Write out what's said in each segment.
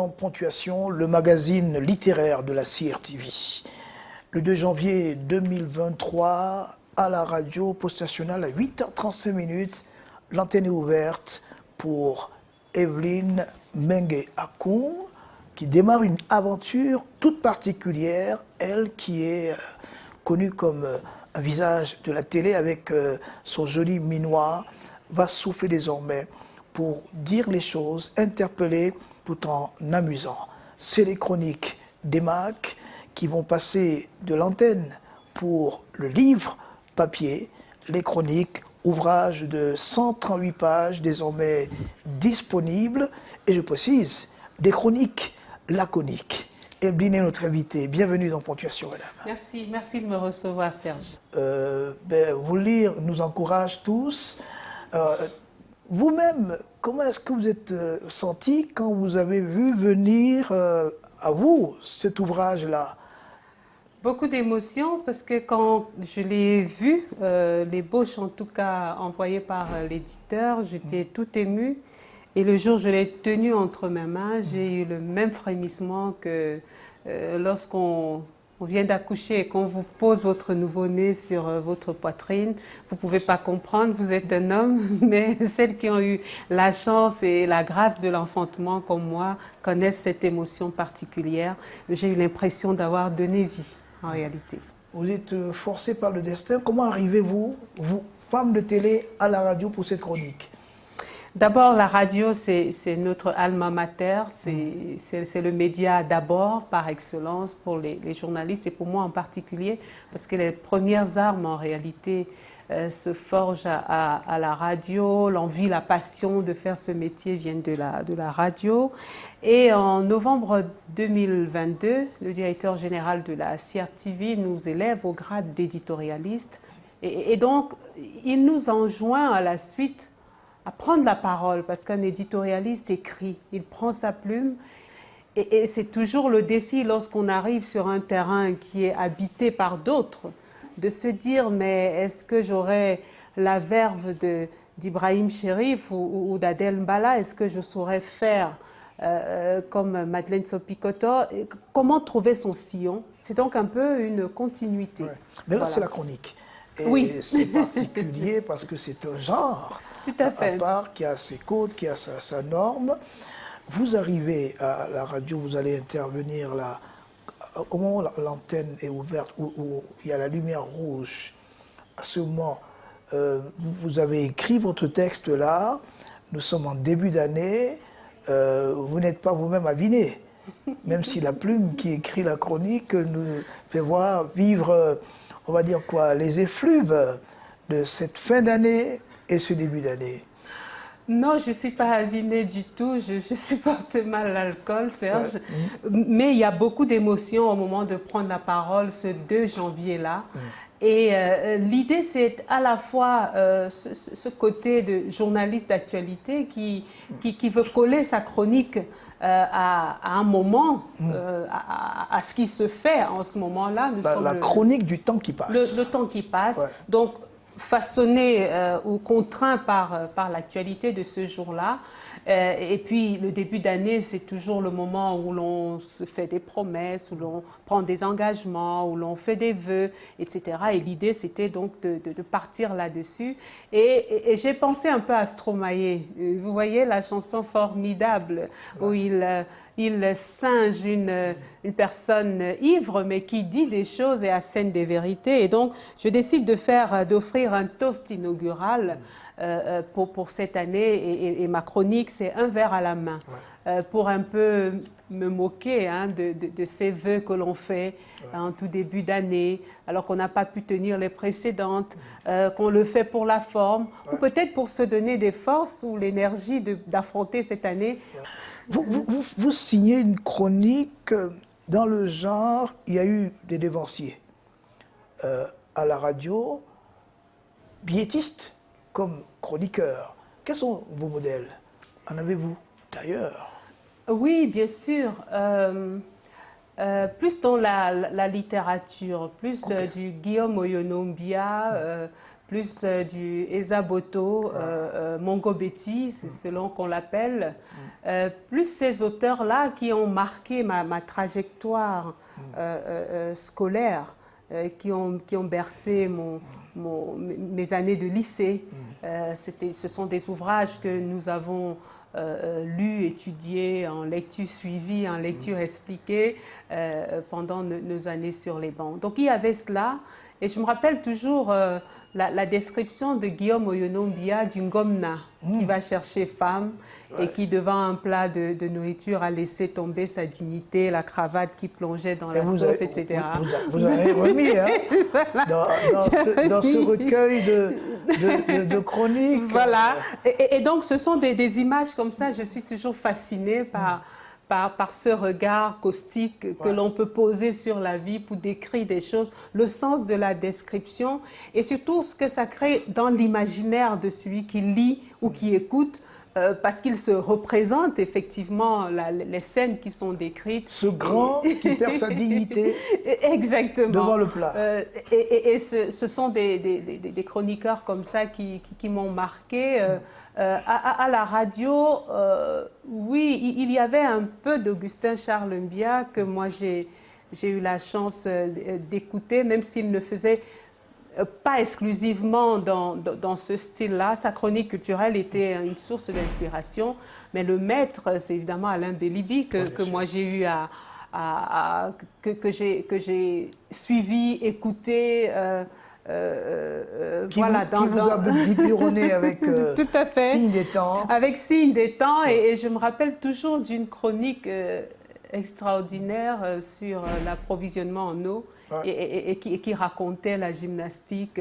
dans Ponctuation, le magazine littéraire de la CRTV. Le 2 janvier 2023, à la radio poste nationale à 8h35, l'antenne est ouverte pour Evelyne Mengue Akoum, qui démarre une aventure toute particulière, elle qui est connue comme un visage de la télé avec son joli minois, va souffler désormais pour dire les choses, interpeller tout en amusant. C'est les chroniques d'EMAC qui vont passer de l'antenne pour le livre papier, les chroniques, ouvrage de 138 pages désormais disponibles, et je précise, des chroniques laconiques. Evelyne est notre invitée. Bienvenue dans Ponctuation, madame. Merci de me recevoir, Serge. Vous lire nous encourage tous. Vous-même, comment est-ce que vous êtes senti quand vous avez vu venir à vous cet ouvrage-là? Beaucoup d'émotions parce que quand je l'ai vu, l'ébauche en tout cas envoyée par l'éditeur, j'étais tout émue. Et le jour où je l'ai tenu entre mes mains, j'ai eu le même frémissement que lorsqu'on vient d'accoucher et qu'on vous pose votre nouveau-né sur votre poitrine. Vous ne pouvez pas comprendre, vous êtes un homme, mais celles qui ont eu la chance et la grâce de l'enfantement comme moi connaissent cette émotion particulière. J'ai eu l'impression d'avoir donné vie en réalité. Vous êtes forcé par le destin. Comment arrivez-vous, vous, femme de télé, à la radio pour cette chronique? D'abord, la radio, c'est notre alma mater, c'est le média d'abord, par excellence, pour les journalistes et pour moi en particulier, parce que les premières armes, en réalité, se forgent à la radio. L'envie, la passion de faire ce métier viennent de la radio. Et en novembre 2022, le directeur général de la CRTV nous élève au grade d'éditorialiste. Et donc, il nous enjoint à la suite à prendre la parole, parce qu'un éditorialiste écrit, il prend sa plume, et c'est toujours le défi lorsqu'on arrive sur un terrain qui est habité par d'autres, de se dire, mais est-ce que j'aurai la verve d'Ibrahim Chérif ou d'Adel Mbala, est-ce que je saurais faire comme Madeleine Sopikoto? Comment trouver son sillon? C'est donc un peu une continuité. Ouais. Mais là, voilà, c'est la chronique. Et oui. C'est particulier parce que c'est un genre tout à fait. À part qui a ses codes, qui a sa norme. Vous arrivez à la radio, vous allez intervenir là, au moment où l'antenne est ouverte, où il y a la lumière rouge. À ce moment, vous avez écrit votre texte là, nous sommes en début d'année, vous n'êtes pas vous-même aviné, même si la plume qui écrit la chronique nous fait voir vivre, on va dire quoi, les effluves de cette fin d'année et ce début d'année. Non, je ne suis pas avinée du tout, je supporte mal l'alcool, Serge, mais il y a beaucoup d'émotions au moment de prendre la parole ce 2 janvier-là. Et l'idée, c'est à la fois ce côté de journaliste d'actualité qui veut coller sa chronique à un moment, à ce qui se fait en ce moment-là. La chronique du temps qui passe. Le temps qui passe. Ouais. Donc, façonné ou contraint par l'actualité de ce jour-là. Et puis, le début d'année, c'est toujours le moment où l'on se fait des promesses, où l'on prend des engagements, où l'on fait des vœux, etc. Et l'idée, c'était donc de partir là-dessus. Et j'ai pensé un peu à Stromae. Vous voyez la chanson formidable où il singe une personne ivre, mais qui dit des choses et assène des vérités. Et donc, je décide d'offrir un toast inaugural pour cette année. Et ma chronique, c'est un verre à la main. Pour un peu me moquer de ces vœux que l'on fait en tout début d'année, alors qu'on n'a pas pu tenir les précédentes, qu'on le fait pour la forme, ou peut-être pour se donner des forces ou l'énergie d'affronter cette année. Vous signez une chronique dans le genre, il y a eu des dévanciers à la radio, biétistes comme chroniqueurs. Quels sont vos modèles? En avez-vous d'ailleurs? Oui, bien sûr. Plus dans la littérature, plus du Guillaume Oyonombia, plus du Esaboto, Mongo Betty, c'est selon qu'on l'appelle, plus ces auteurs-là qui ont marqué ma trajectoire scolaire, qui ont bercé mes années de lycée. Ce sont des ouvrages que nous avons lus, étudiés, en lecture suivie, en lecture expliquée pendant nos années sur les bancs. Donc il y avait cela. Et je me rappelle toujours la description de Guillaume Oyonombia du Ngomna, qui va chercher femme et qui, devant un plat de nourriture, a laissé tomber sa dignité, la cravate qui plongeait dans la sauce, etc. Vous avez remis hein, dans ce recueil de chroniques. Voilà. Et donc, ce sont des images comme ça. Je suis toujours fascinée par ce regard caustique que l'on peut poser sur la vie pour décrire des choses, le sens de la description et surtout ce que ça crée dans l'imaginaire de celui qui lit ou qui écoute, parce qu'il se représente effectivement les scènes qui sont décrites. Ce grand qui perd sa dignité. Exactement. Devant le plat. Et ce sont des chroniqueurs comme ça qui m'ont marqué. À la radio, oui, il y avait un peu d'Augustin Charles Mbia que moi j'ai eu la chance d'écouter, même s'il ne faisait pas exclusivement dans ce style-là. Sa chronique culturelle était une source d'inspiration, mais le maître, c'est évidemment Alain Bélibi que moi j'ai eu que j'ai suivi, écouté. Qui vous a biberonné avec tout à fait. Signe des temps. Avec Signe des temps, et je me rappelle toujours d'une chronique extraordinaire sur l'approvisionnement en eau et qui racontait la gymnastique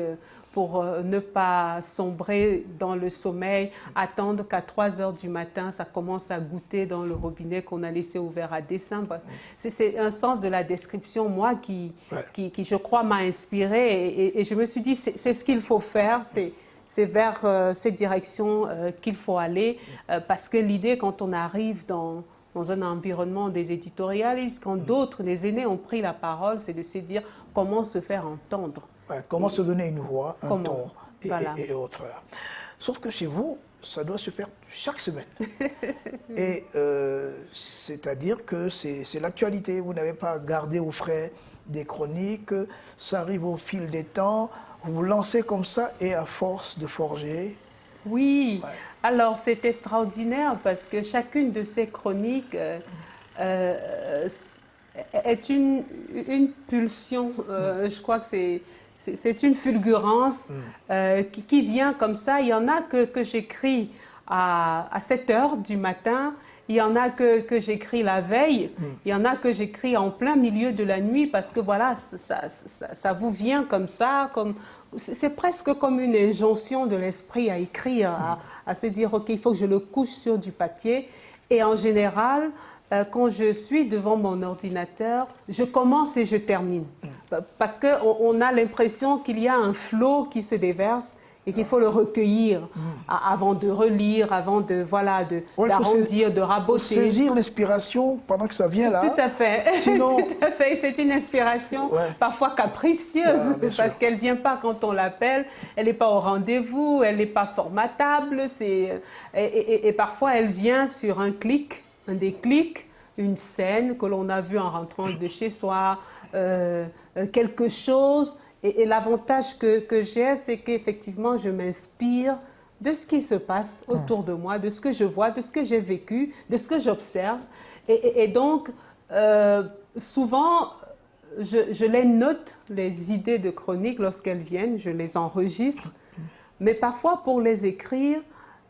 pour ne pas sombrer dans le sommeil, attendre qu'à 3 heures du matin, ça commence à goûter dans le robinet qu'on a laissé ouvert à dessein. C'est un sens de la description, moi, qui je crois, m'a inspirée. Et je me suis dit, c'est ce qu'il faut faire, c'est vers cette direction qu'il faut aller. Parce que l'idée, quand on arrive dans un environnement des éditorialistes, quand d'autres, les aînés, ont pris la parole, c'est de se dire comment se faire entendre. Comment se donner une voix, un ton voilà. et autres. Sauf que chez vous, ça doit se faire chaque semaine. Et c'est-à-dire que c'est l'actualité. Vous n'avez pas gardé au frais des chroniques. Ça arrive au fil des temps. Vous vous lancez comme ça et à force de forger. Oui. Alors c'est extraordinaire parce que chacune de ces chroniques est une pulsion. Je crois que c'est une fulgurance qui vient comme ça. Il y en a que j'écris à 7 heures du matin. Il y en a que j'écris la veille. Il y en a que j'écris en plein milieu de la nuit parce que voilà, ça vous vient comme ça. C'est presque comme une injonction de l'esprit à écrire, à se dire, OK, il faut que je le couche sur du papier. Et en général, quand je suis devant mon ordinateur, je commence et je termine. Parce qu'on a l'impression qu'il y a un flot qui se déverse et qu'il faut le recueillir avant de relire, avant d'arrondir, de raboter. Saisir l'inspiration pendant que ça vient là. Tout à fait. Sinon... Tout à fait. C'est une inspiration parfois capricieuse parce qu'elle ne vient pas quand on l'appelle, elle n'est pas au rendez-vous, elle n'est pas formatable. Et parfois, elle vient sur un clic, un déclic, une scène que l'on a vue en rentrant de chez soi, quelque chose. Et l'avantage que j'ai, c'est qu'effectivement, je m'inspire de ce qui se passe autour de moi, de ce que je vois, de ce que j'ai vécu, de ce que j'observe. Et donc, souvent, je les note, les idées de chronique, lorsqu'elles viennent, je les enregistre. Mais parfois, pour les écrire,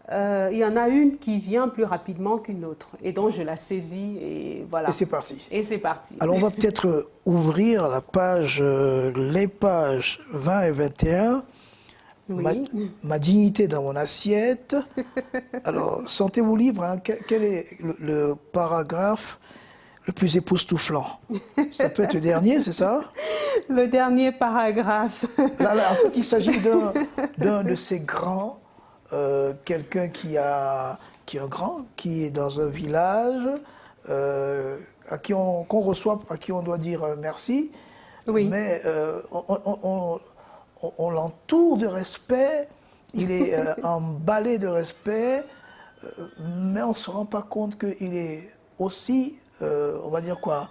il y en a une qui vient plus rapidement qu'une autre. Et donc, je la saisis et voilà. Et c'est parti. Et c'est parti. Alors, on va peut-être ouvrir les pages 20 et 21. Oui. Ma dignité dans mon assiette. Alors, sentez-vous libre. Hein, quel est le paragraphe le plus époustouflant? Ça peut être le dernier, c'est ça? Le dernier paragraphe. Là, en fait, il s'agit d'un de ces grands... quelqu'un qui est un grand, qui est dans un village, qu'on reçoit, à qui on doit dire merci. Oui. Mais on l'entoure de respect, il est emballé de respect, mais on ne se rend pas compte qu'il est aussi, on va dire quoi,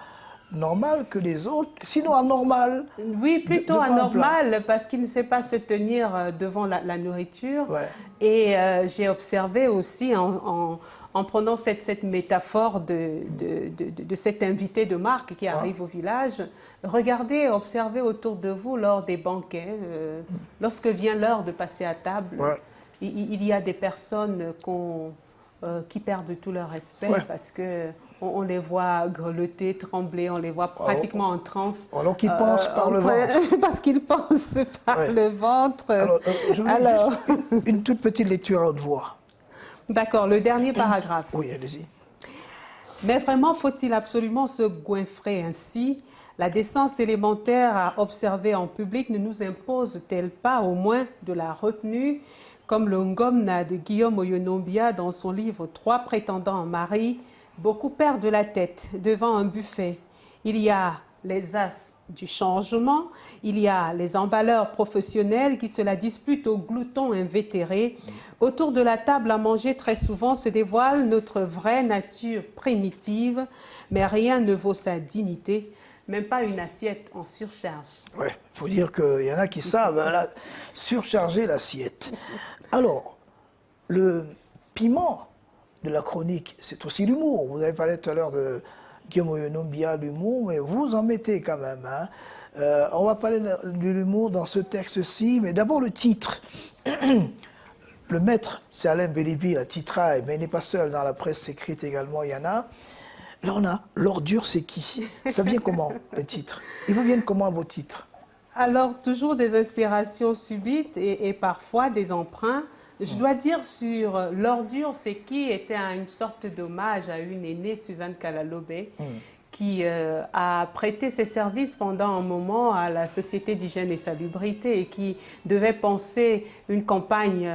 normal que les autres, sinon anormal. Oui, plutôt devant un plat. anormal, parce qu'il ne sait pas se tenir devant la nourriture. Ouais. Et j'ai observé aussi, en prenant cette métaphore de cet invité de marque qui arrive au village, regardez, observez autour de vous lors des banquets, lorsque vient l'heure de passer à table, il y a des personnes qui perdent tout leur respect parce que on les voit grelotter, trembler, on les voit pratiquement en transe. Alors qu'ils pensent par le ventre. Parce qu'ils pensent par le ventre. Alors, je veux juste une toute petite lecture à haute voix. D'accord, le dernier paragraphe. Oui, allez-y. Mais vraiment, faut-il absolument se goinfrer ainsi? La décence élémentaire à observer en public ne nous impose-t-elle pas au moins de la retenue, comme le Ngomna de Guillaume Oyonombia dans son livre « Trois prétendants en mari ». Beaucoup perdent la tête devant un buffet. Il y a les as du changement, il y a les emballeurs professionnels qui se la disputent aux gloutons invétérés. Autour de la table à manger, très souvent se dévoile notre vraie nature primitive, mais rien ne vaut sa dignité, même pas une assiette en surcharge. Oui, il faut dire qu'il y en a qui savent surcharger l'assiette. Alors, le piment de la chronique, c'est aussi l'humour. Vous avez parlé tout à l'heure de Guillaume Oyonombia, l'humour, mais vous en mettez quand même. Hein. On va parler de l'humour dans ce texte-ci, mais d'abord le titre. Le maître, c'est Alain Bélibi, la titraille, mais il n'est pas seul, dans la presse écrite également, il y en a. Là, on a l'ordure, c'est qui? Ça vient comment, les titres? Ils vous viennent comment, vos titres? Alors, toujours des inspirations subites et parfois des emprunts. Je dois dire sur l'ordure, c'est qui était une sorte d'hommage à une aînée, Suzanne Kalalobé, qui a prêté ses services pendant un moment à la Société d'hygiène et salubrité et qui devait penser une campagne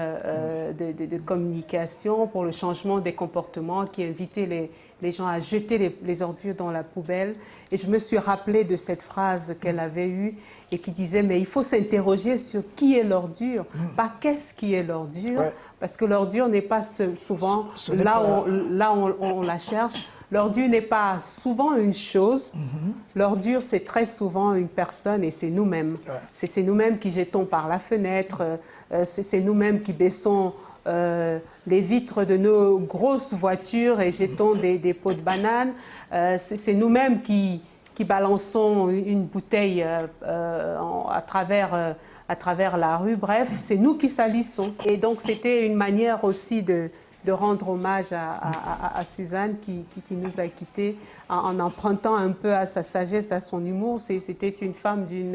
de communication pour le changement des comportements, qui invitait les gens à jeter les ordures dans la poubelle. Et je me suis rappelé de cette phrase qu'elle avait eue et qui disait, mais il faut s'interroger sur qui est l'ordure, pas qu'est-ce qui est l'ordure, parce que l'ordure n'est pas souvent là où on la cherche. L'ordure n'est pas souvent une chose, l'ordure c'est très souvent une personne et c'est nous-mêmes. C'est nous-mêmes qui jetons par la fenêtre, c'est nous-mêmes qui baissons les vitres de nos grosses voitures et jetons des pots de bananes. C'est nous-mêmes qui balançons une bouteille à travers la rue. Bref, c'est nous qui salissons. Et donc, c'était une manière aussi de rendre hommage à Suzanne qui nous a quittés en empruntant un peu à sa sagesse, à son humour. C'était une femme qui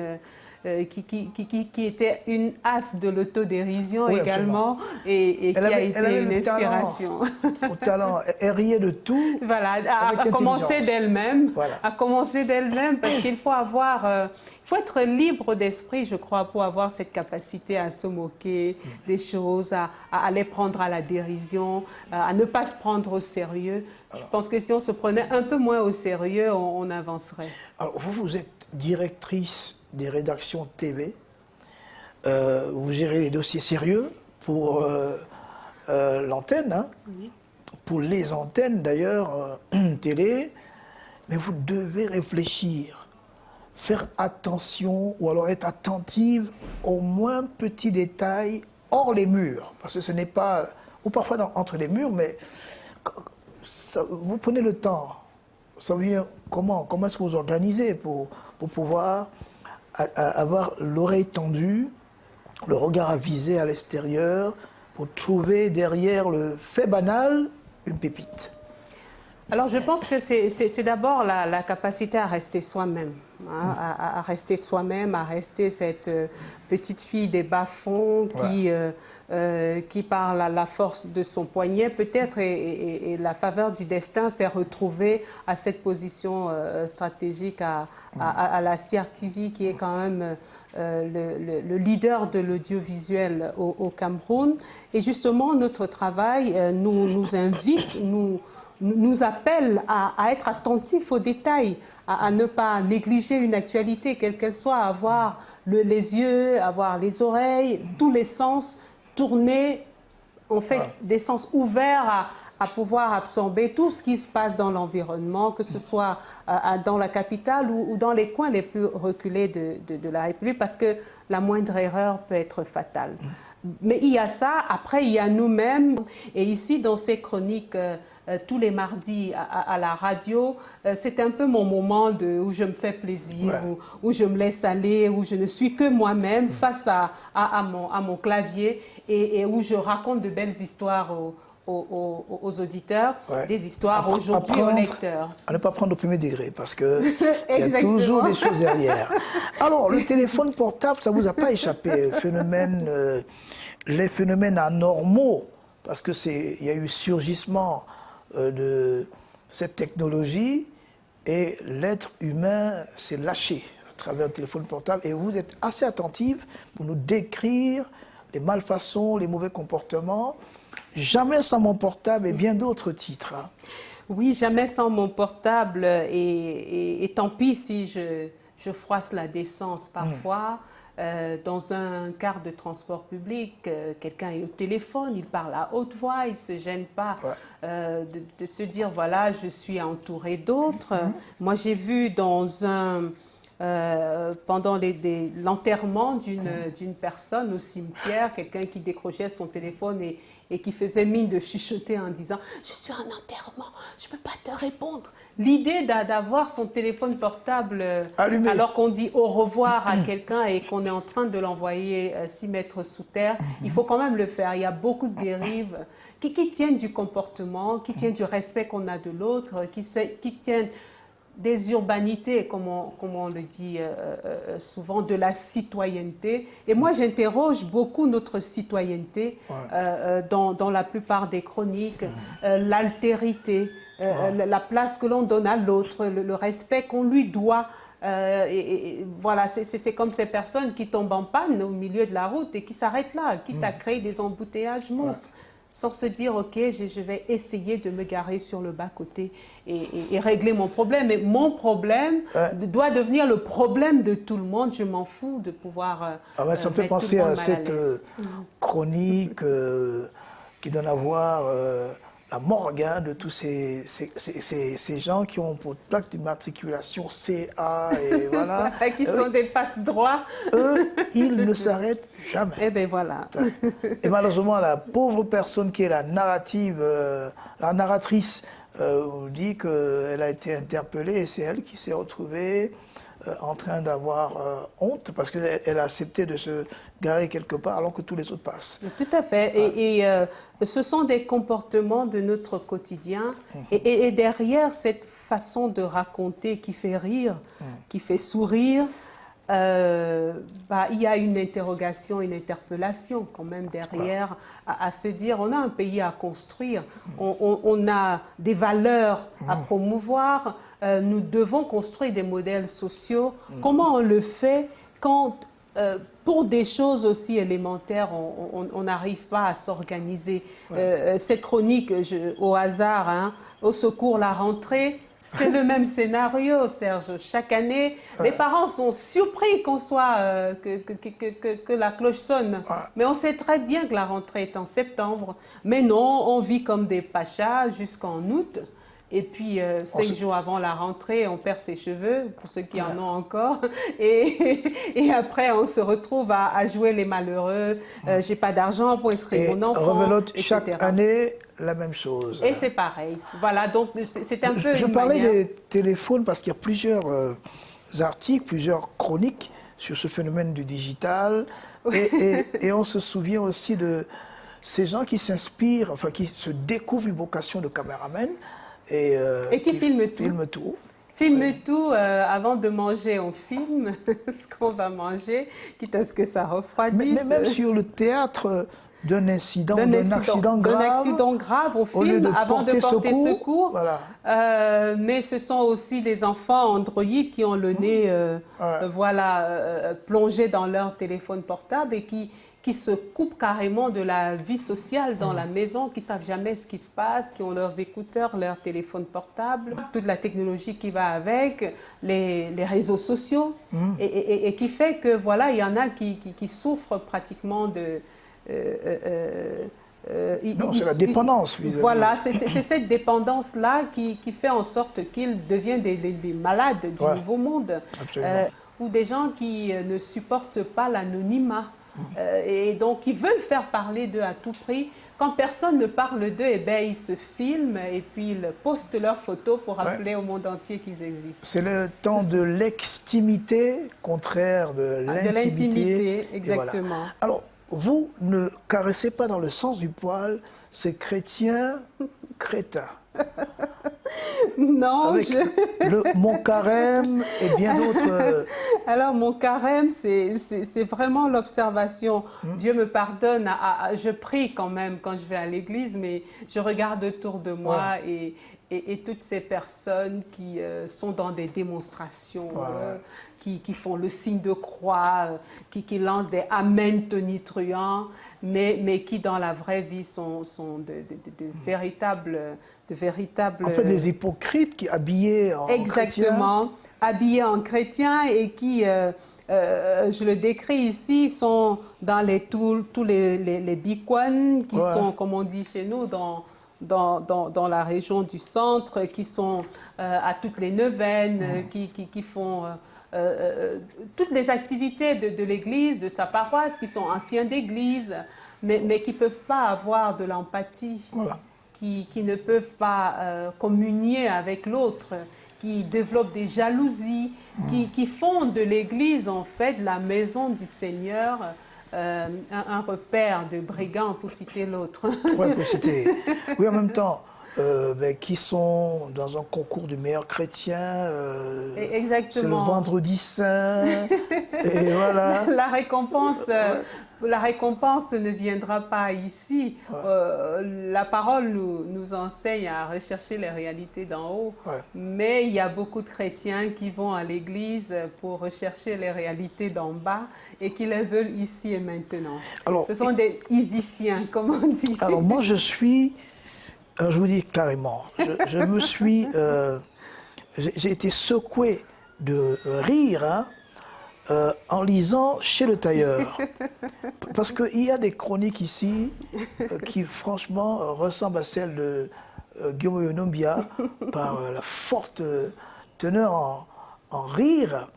était une as de l'autodérision également et qui a été une inspiration. Au talent, elle riait de tout. Voilà, à commencer d'elle-même, parce qu'il faut faut être libre d'esprit, je crois, pour avoir cette capacité à se moquer des choses, à les prendre à la dérision, à ne pas se prendre au sérieux. Je pense que si on se prenait un peu moins au sérieux, on avancerait. Alors, vous êtes directrice des rédactions TV. Vous gérez les dossiers sérieux pour l'antenne, hein, pour les antennes d'ailleurs, télé. Mais vous devez réfléchir, faire attention ou alors être attentive aux moins petits détails hors les murs. Parce que ce n'est pas, ou parfois entre les murs, mais vous prenez le temps. Ça vient comment est-ce que vous organisez pour pouvoir avoir l'oreille tendue, le regard avisé à l'extérieur, pour trouver derrière le fait banal une pépite? Alors, je pense que c'est d'abord la capacité à rester soi-même, hein, à rester soi-même, à rester cette petite fille des bas-fonds qui, par la force de son poignet, peut-être, et la faveur du destin, s'est retrouvée à cette position stratégique à la CRTV, qui est quand même le leader de l'audiovisuel au Cameroun. Et justement, notre travail nous invite, nous appelle à être attentifs aux détails, à ne pas négliger une actualité, quelle qu'elle soit, avoir les yeux, avoir les oreilles, tous les sens tournés, en fait, des sens ouverts à pouvoir absorber tout ce qui se passe dans l'environnement, que ce soit dans la capitale ou dans les coins les plus reculés de la République, parce que la moindre erreur peut être fatale. Mais il y a ça, après il y a nous-mêmes, et ici dans ces chroniques, tous les mardis à la radio, c'est un peu mon moment où je me fais plaisir, où je me laisse aller, où je ne suis que moi-même face à mon clavier et où je raconte de belles histoires aux auditeurs, des histoires aujourd'hui aux lecteurs. À ne pas prendre au premier degré, parce qu'il y a toujours des choses derrière. Alors, le téléphone portable, ça ne vous a pas échappé, les phénomènes anormaux, parce qu'il y a eu surgissement de cette technologie et l'être humain s'est lâché à travers le téléphone portable, et vous êtes assez attentive pour nous décrire les malfaçons, les mauvais comportements. Jamais sans mon portable et bien d'autres titres. Oui, jamais sans mon portable et tant pis si je froisse la décence parfois. Dans un car de transport public, quelqu'un est au téléphone, il parle à haute voix, il ne se gêne pas de se dire, voilà, je suis entouré d'autres. Moi, j'ai vu pendant l'enterrement d'une personne au cimetière, quelqu'un qui décrochait son téléphone et qui faisait mine de chuchoter en disant « Je suis en enterrement, je ne peux pas te répondre ». L'idée d'avoir son téléphone portable allumé, alors qu'on dit au revoir à quelqu'un et qu'on est en train de l'envoyer 6 mètres sous terre, il faut quand même le faire. Il y a beaucoup de dérives qui tiennent du comportement, qui tiennent du respect qu'on a de l'autre, qui tiennent des urbanités, comme on le dit souvent, de la citoyenneté. Et moi, j'interroge beaucoup notre citoyenneté dans la plupart des chroniques, l'altérité, la place que l'on donne à l'autre, le respect qu'on lui doit. Et voilà, c'est comme ces personnes qui tombent en panne au milieu de la route et qui s'arrêtent là, quitte à créer des embouteillages monstres. Sans se dire, OK, je vais essayer de me garer sur le bas-côté et régler mon problème. Mais mon problème doit devenir le problème de tout le monde. Je m'en fous de pouvoir ça me fait penser à cette chronique qui donne à voir la morgue de tous ces gens qui ont pour plaque d'immatriculation CA et voilà. qui sont des passe-droits. Eux, ils ne s'arrêtent jamais. Eh bien voilà. Et malheureusement, la pauvre personne qui est la narratrice, dit qu'elle a été interpellée et c'est elle qui s'est retrouvée en train d'avoir honte parce qu'elle a accepté de se garer quelque part alors que tous les autres passent. Tout à fait. Et ce sont des comportements de notre quotidien. Et derrière cette façon de raconter qui fait rire, qui fait sourire, il y a une interrogation, une interpellation quand même derrière à se dire on a un pays à construire, on a des valeurs à promouvoir, nous devons construire des modèles sociaux. Comment on le fait quand pour des choses aussi élémentaires, on n'arrive pas à s'organiser. Cette chronique, au hasard, au secours la rentrée, c'est le même scénario, Serge. Chaque année, les parents sont surpris qu'on soit que la cloche sonne. Mais on sait très bien que la rentrée est en septembre. Mais non, on vit comme des pachas jusqu'en août. Et puis, 5 jours avant la rentrée, on perd ses cheveux, pour ceux qui en ont encore. Et après, on se retrouve à jouer les malheureux. J'ai pas d'argent pour inscrire mon enfant, rebelote, chaque année, la même chose. Et c'est pareil. Voilà, donc c'est un peu Je parlais des téléphones parce qu'il y a plusieurs articles, plusieurs chroniques sur ce phénomène du digital. Et on se souvient aussi de ces gens qui s'inspirent, enfin qui se découvrent une vocation de caméraman. Et qui filme tout. Filme tout, avant de manger, on filme ce qu'on va manger, quitte à ce que ça refroidisse. Mais même sur le théâtre d'un accident grave, on filme avant de porter secours. Voilà. Mais ce sont aussi des enfants androïdes qui ont le nez plongé dans leur téléphone portable et qui qui se coupent carrément de la vie sociale dans la maison, qui ne savent jamais ce qui se passe, qui ont leurs écouteurs, leur téléphone portable, toute la technologie qui va avec, les réseaux sociaux, et qui fait que voilà, il y en a qui souffrent pratiquement de... non, c'est la dépendance. Voilà, c'est cette dépendance-là qui fait en sorte qu'ils deviennent des malades du nouveau monde. Ou des gens qui ne supportent pas l'anonymat. Et donc, ils veulent faire parler d'eux à tout prix. Quand personne ne parle d'eux, eh bien, ils se filment et puis ils postent leurs photos pour rappeler au monde entier qu'ils existent. C'est le temps de l'extimité, contraire de l'intimité. De l'intimité, exactement. Voilà. Alors, vous ne caressez pas dans le sens du poil ces chrétiens crétins. Non, avec mon carême et bien d'autres. Alors, mon carême, c'est vraiment l'observation. Dieu me pardonne, je prie quand même quand je vais à l'église, mais je regarde autour de moi et toutes ces personnes qui sont dans des démonstrations, qui font le signe de croix, qui lancent des amen tonitruants, mais qui dans la vraie vie sont de véritables... En fait, des hypocrites qui habillés en exactement, chrétien. Habillés en chrétien et qui, je le décris ici, sont dans tous les bikwan, qui sont, comme on dit chez nous, dans la région du centre, qui sont à toutes les neuvaines, qui font toutes les activités de l'église, de sa paroisse, qui sont anciens d'église, mais qui ne peuvent pas avoir de l'empathie. Voilà. Qui ne peuvent pas communier avec l'autre, qui développent des jalousies, qui font de l'Église, en fait, la maison du Seigneur, un repère de brigands, pour citer l'autre. Oui, pour citer. Oui, en même temps, qui sont dans un concours du meilleur chrétien. Exactement. C'est le vendredi saint. Et voilà. La récompense... La récompense ne viendra pas ici. La parole nous enseigne à rechercher les réalités d'en haut. Mais il y a beaucoup de chrétiens qui vont à l'église pour rechercher les réalités d'en bas et qui les veulent ici et maintenant. Alors, ce sont des isiciens, comme on dit. Alors moi, je vous dis carrément, je me suis... j'ai été secoué de rire, hein, en lisant Chez le tailleur. Parce qu'il y a des chroniques ici qui, franchement, ressemblent à celles de Guillaume Yonombia par la forte teneur en rire.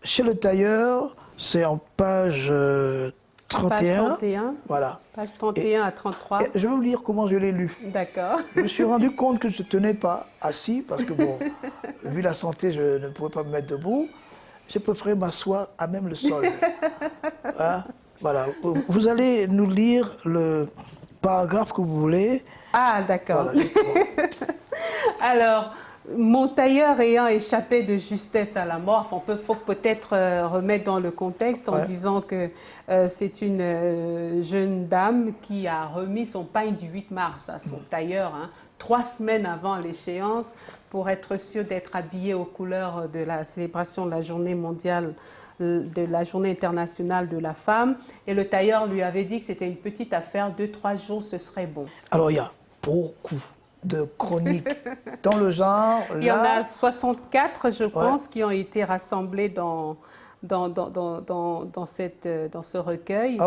Chez le tailleur, c'est en page 31. Page 31. Voilà. Page 31 à 33. Je vais vous lire comment je l'ai lu. D'accord. Je me suis rendu compte que je ne tenais pas assis parce que, bon, vu la santé, je ne pouvais pas me mettre debout. J'ai préféré m'asseoir à même le sol. Hein? Voilà. Vous allez nous lire le paragraphe que vous voulez. Ah, d'accord. Voilà, alors, mon tailleur ayant échappé de justesse à la mort, il faut peut-être remettre dans le contexte en disant que c'est une jeune dame qui a remis son pain du 8 mars à son tailleur, 3 semaines avant l'échéance, pour être sûr d'être habillée aux couleurs de la célébration de la journée mondiale, de la journée internationale de la femme. Et le tailleur lui avait dit que c'était une petite affaire, 2-3 jours, ce serait bon. Alors, il y a beaucoup de chroniques dans le genre. Il y en a 64, je pense, qui ont été rassemblées dans ce recueil.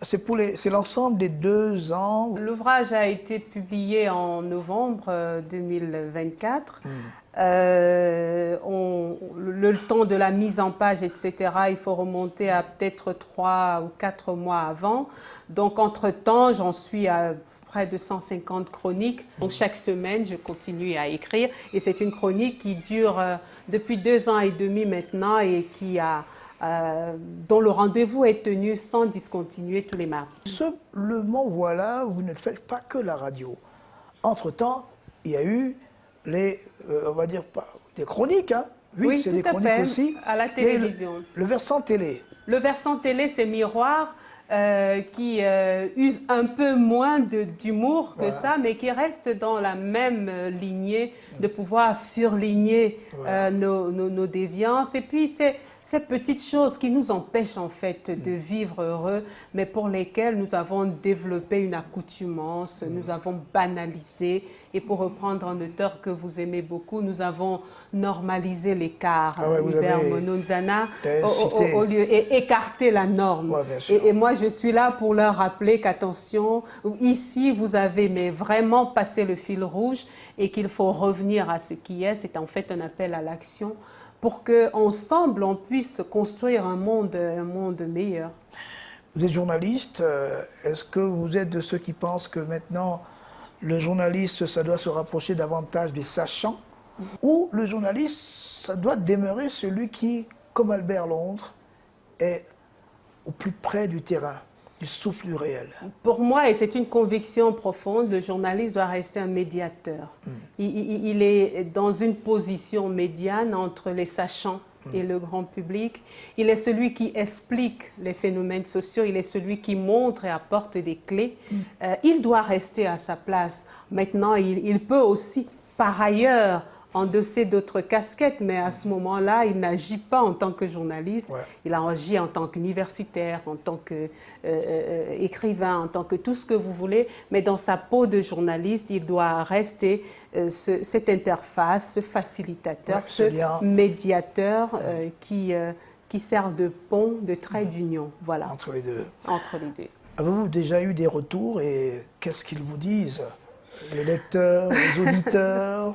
C'est l'ensemble des 2 ans. L'ouvrage a été publié en novembre 2024. Le temps de la mise en page, etc., il faut remonter à peut-être 3 ou 4 mois avant. Donc, entre-temps, j'en suis à près de 150 chroniques. Donc, chaque semaine, je continue à écrire. Et c'est une chronique qui dure depuis 2 ans et demi maintenant et dont le rendez-vous est tenu sans discontinuer tous les mardis. Seulement, voilà, vous ne faites pas que la radio. Entre-temps, il y a eu on va dire, des chroniques, hein. Oui, c'est des chroniques aussi. À la télévision. Le versant télé. Le versant télé, c'est Miroir, qui use un peu moins d'humour que ça, mais qui reste dans la même lignée de pouvoir surligner nos déviances. Et puis, ces petites choses qui nous empêchent en fait de vivre heureux, mais pour lesquelles nous avons développé une accoutumance, nous avons banalisé. Et pour reprendre un auteur que vous aimez beaucoup, nous avons normalisé l'écart. Ah ouais, Hubert Mononzana, cité. au lieu et écarter la norme. Ouais, bien sûr. Et moi, je suis là pour leur rappeler qu'attention, ici, vous avez mais vraiment passé le fil rouge et qu'il faut revenir à ce qui est. C'est en fait un appel à l'action pour qu'ensemble, on puisse construire un monde meilleur. Vous êtes journaliste, est-ce que vous êtes de ceux qui pensent que maintenant, le journaliste, ça doit se rapprocher davantage des sachants, ou le journaliste, ça doit demeurer celui qui, comme Albert Londres, est au plus près du terrain, du souffle du réel? Pour moi, et c'est une conviction profonde, le journaliste doit rester un médiateur. Il est dans une position médiane entre les sachants et le grand public. Il est celui qui explique les phénomènes sociaux, il est celui qui montre et apporte des clés. Il doit rester à sa place. Maintenant, il peut aussi, par ailleurs, endosser d'autres casquettes, mais à ce moment-là, il n'agit pas en tant que journaliste, il agit en tant qu'universitaire, en tant qu'écrivain, en tant que tout ce que vous voulez, mais dans sa peau de journaliste, il doit rester cette interface, ce facilitateur, ce médiateur qui sert de pont, de trait d'union, voilà. Entre les deux. Entre les deux. Avez-vous déjà eu des retours et qu'est-ce qu'ils vous disent? Les lecteurs, les auditeurs?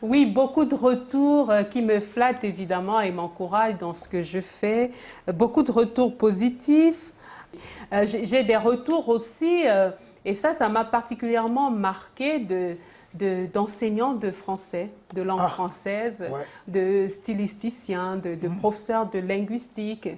Oui, beaucoup de retours qui me flattent évidemment et m'encouragent dans ce que je fais. Beaucoup de retours positifs. J'ai des retours aussi, et ça m'a particulièrement marqué d'enseignants de français, de langue française, de stylisticiens, de professeurs de linguistique,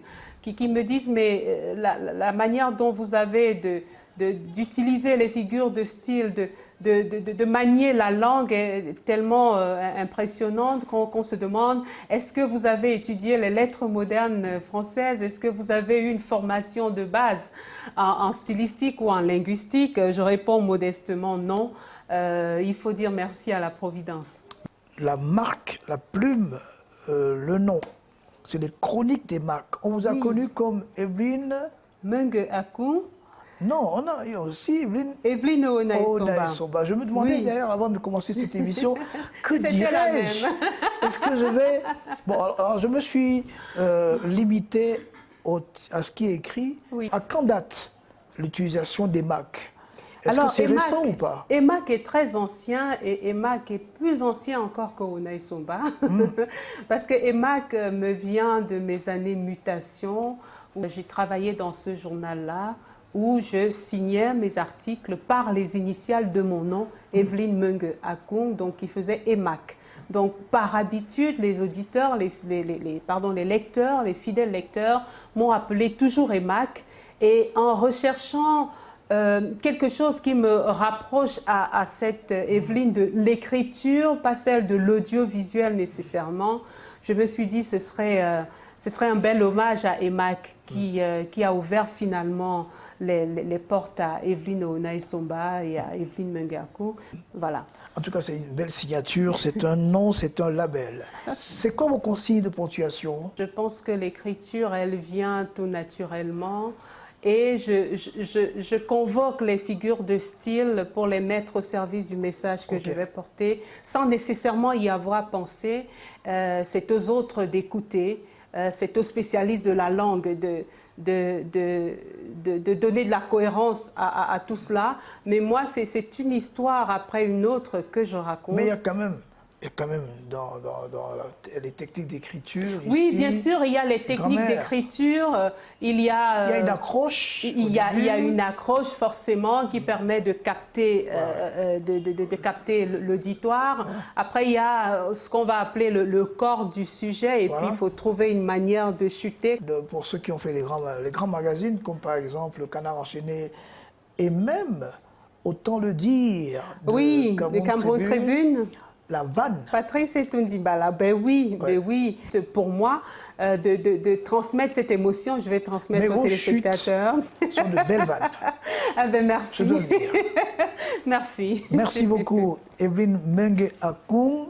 qui me disent, mais la manière dont vous avez d'utiliser les figures de style, de manier la langue est tellement impressionnante qu'on se demande, est-ce que vous avez étudié les lettres modernes françaises? Est-ce que vous avez eu une formation de base en stylistique ou en linguistique? Je réponds modestement non. Il faut dire merci à la Providence. La marque, la plume, le nom, c'est les chroniques des marques. On vous a connu comme Evelyne Menge Akou. Non, on a eu aussi Evelyne Onaïsomba. Je me demandais d'ailleurs, avant de commencer cette émission, que dirais-je? Est-ce que je vais... Bon, alors je me suis limité à ce qui est écrit. À quand date l'utilisation des Mac? Est-ce que c'est récent ou pas? EMAC est très ancien et EMAC est plus ancien encore que Onaïsomba. Parce que EMAC me vient de mes années mutation, où j'ai travaillé dans ce journal-là, où je signais mes articles par les initiales de mon nom, Evelyne Menge Akung, donc qui faisait EMAC. Donc par habitude, les auditeurs, les lecteurs, les fidèles lecteurs m'ont appelé toujours EMAC. Et en recherchant quelque chose qui me rapproche à cette Evelyne de l'écriture, pas celle de l'audiovisuel nécessairement, je me suis dit ce serait un bel hommage à EMAC qui a ouvert finalement les portes à Evelyne Onaïsomba et à Evelyne Menge Akou. Voilà. En tout cas, c'est une belle signature, c'est un nom, c'est un label. C'est quoi vos consignes de ponctuation? Je pense que l'écriture, elle vient tout naturellement. Et je convoque les figures de style pour les mettre au service du message que je vais porter, sans nécessairement y avoir pensé. C'est aux autres d'écouter, c'est aux spécialistes de la langue de donner de la cohérence à tout cela. Mais moi, c'est une histoire après une autre que je raconte. Mais il y a quand même dans les techniques d'écriture. Oui, bien sûr, il y a les techniques d'écriture. Il y a une accroche. Il y a une accroche forcément qui permet de capter, de capter l'auditoire. Après, il y a ce qu'on va appeler le corps du sujet. Et puis, il faut trouver une manière de chuter. Pour ceux qui ont fait les grands magazines, comme par exemple le Canard enchaîné, et même, autant le dire, de Cameroun Tribune. La vanne. Patrice Etundibala, ben oui. Pour moi, de transmettre cette émotion, je vais transmettre aux téléspectateurs. Ce sont de belles vannes. Ah ben merci. Je dois le dire. Merci. Merci beaucoup, Evelyne Menge Akung,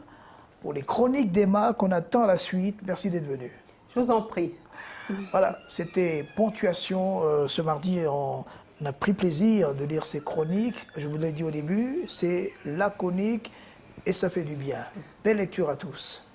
pour les chroniques d'Emma qu'on attend à la suite. Merci d'être venue. Je vous en prie. Voilà, c'était Ponctuation. Ce mardi, on a pris plaisir de lire ces chroniques. Je vous l'ai dit au début, c'est laconique et ça fait du bien. Belle lecture à tous.